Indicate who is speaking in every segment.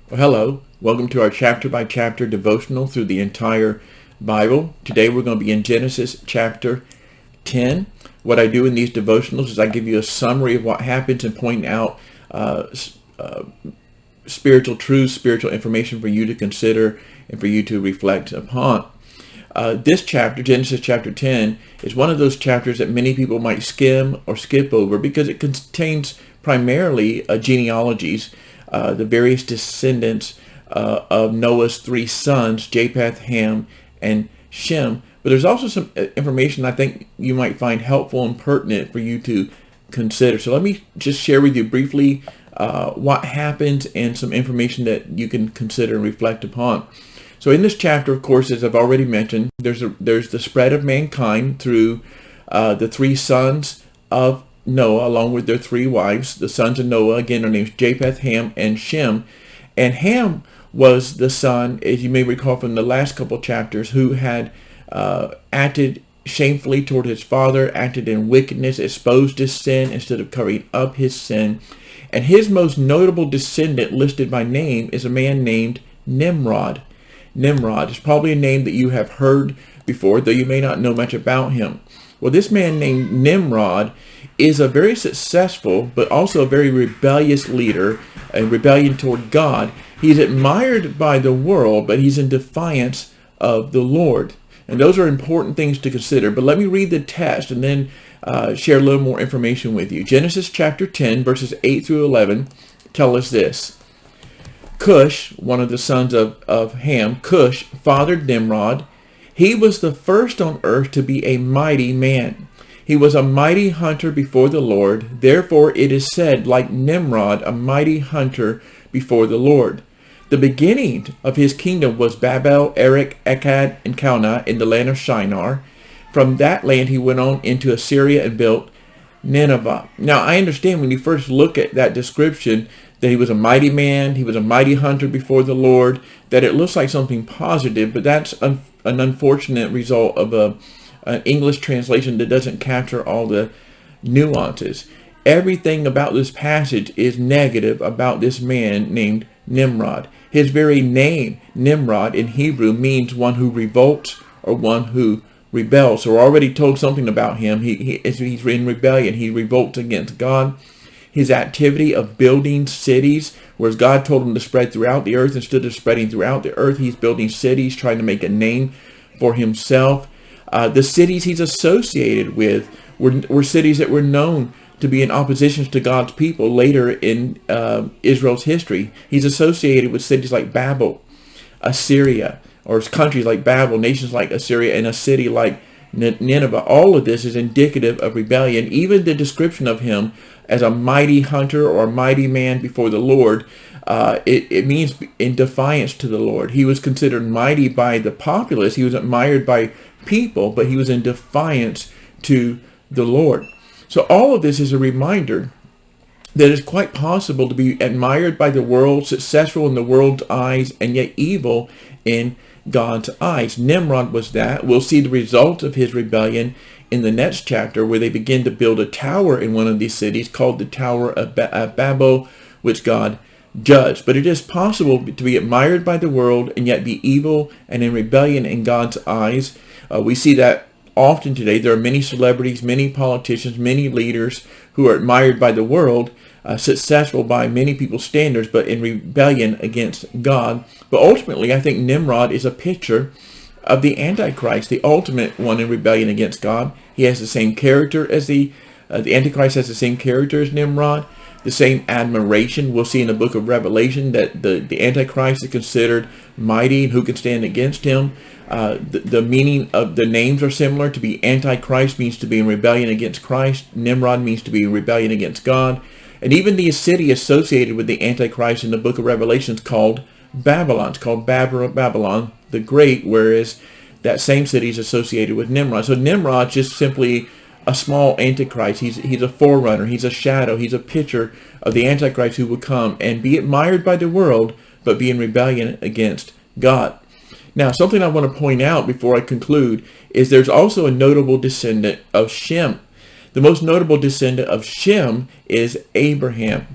Speaker 1: Well, hello. Welcome to our chapter by chapter devotional through the entire Bible. Today we're going to be in Genesis chapter 10. What I do in these devotionals is I give you a summary of what happens and point out spiritual truths, spiritual information for you to consider and for you to reflect upon. This chapter, Genesis chapter 10, is one of those chapters that many people might skim or skip over because it contains primarily genealogies, the various descendants of Noah's three sons, Japheth, Ham, and Shem. But there's also some information I think you might find helpful and pertinent for you to consider. So let me just share with you briefly what happens and some information that you can consider and reflect upon. So in this chapter, of course, as I've already mentioned, there's the spread of mankind through the three sons of Noah, along with their three wives. The sons of Noah, again, are named Japheth, Ham, and Shem. And Ham was the son, as you may recall from the last couple chapters, who had acted shamefully toward his father, acted in wickedness, exposed his sin instead of covering up his sin. And his most notable descendant listed by name is a man named Nimrod. Nimrod is probably a name that you have heard before, though you may not know much about him. Well, this man named Nimrod is a very successful, but also a very rebellious leader, a rebellion toward God. He's admired by the world, but he's in defiance of the Lord. And those are important things to consider. But let me read the text and then share a little more information with you. Genesis chapter 10, verses 8 through 11, tell us this. Cush, one of the sons of Ham, Cush fathered Nimrod. He was the first on earth to be a mighty man. He was a mighty hunter before the Lord. Therefore it is said, like Nimrod, a mighty hunter before the Lord. The beginning of his kingdom was Babel, Erech, Akkad, and Calneh in the land of Shinar. From that land he went on into Assyria and built Nineveh. Now I understand when you first look at that description that he was a mighty man, he was a mighty hunter before the Lord, that it looks like something positive, but that's an unfortunate result of an English translation that doesn't capture all the nuances. Everything about this passage is negative about this man named Nimrod. His very name, Nimrod, in Hebrew means one who revolts or one who rebels. So we're already told something about him. He's in rebellion. He revolts against God. His activity of building cities, whereas God told him to spread throughout the earth, instead of spreading throughout the earth, he's building cities, trying to make a name for himself. The cities he's associated with were cities that were known to be in opposition to God's people later in Israel's history. He's associated with cities like Babel, Assyria, or countries like Babel, nations like Assyria, and a city like Nineveh. All of this is indicative of rebellion. Even the description of him as a mighty hunter or a mighty man before the Lord, it means in defiance to the Lord. He was considered mighty by the populace. He was admired by people, but he was in defiance to the Lord. So all of this is a reminder that it's quite possible to be admired by the world, successful in the world's eyes, and yet evil in God's eyes. Nimrod was that. We'll see the result of his rebellion in the next chapter, where they begin to build a tower in one of these cities called the Tower of Babel, which God judged. But it is possible to be admired by the world and yet be evil and in rebellion in God's eyes. We see that often today. There are many celebrities, many politicians, many leaders who are admired by the world, successful by many people's standards, but in rebellion against God. But ultimately, I think Nimrod is a picture of the Antichrist, the ultimate one in rebellion against God. He has the same character as the Antichrist has the same character as Nimrod, the same admiration. We'll see in the book of Revelation that the Antichrist is considered mighty, and who can stand against him. The meaning of the names are similar. To be Antichrist means to be in rebellion against Christ. Nimrod means to be in rebellion against God. And even the city associated with the Antichrist in the book of Revelation is called Babylon. It's called Babylon the Great, whereas that same city is associated with Nimrod. So Nimrod's just simply a small Antichrist. He's a forerunner. He's a shadow. He's a picture of the Antichrist who will come and be admired by the world, but be in rebellion against God. Now, something I want to point out before I conclude is there's also a notable descendant of Shem. The most notable descendant of Shem is Abraham.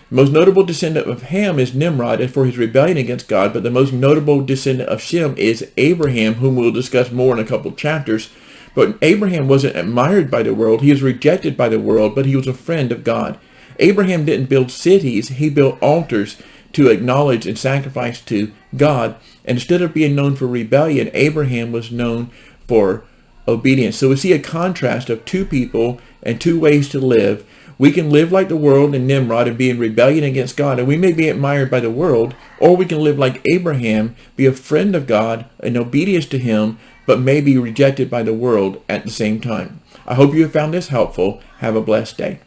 Speaker 1: The most notable descendant of Ham is Nimrod and for his rebellion against God, but the most notable descendant of Shem is Abraham, whom we'll discuss more in a couple of chapters. But Abraham wasn't admired by the world. He was rejected by the world, but he was a friend of God. Abraham didn't build cities. He built altars to acknowledge and sacrifice to God. And instead of being known for rebellion, Abraham was known for obedience. So we see a contrast of two people and two ways to live. We can live like the world and Nimrod and be in rebellion against God, and we may be admired by the world, or we can live like Abraham, be a friend of God in obedience to him, but may be rejected by the world at the same time. I hope you have found this helpful. Have a blessed day.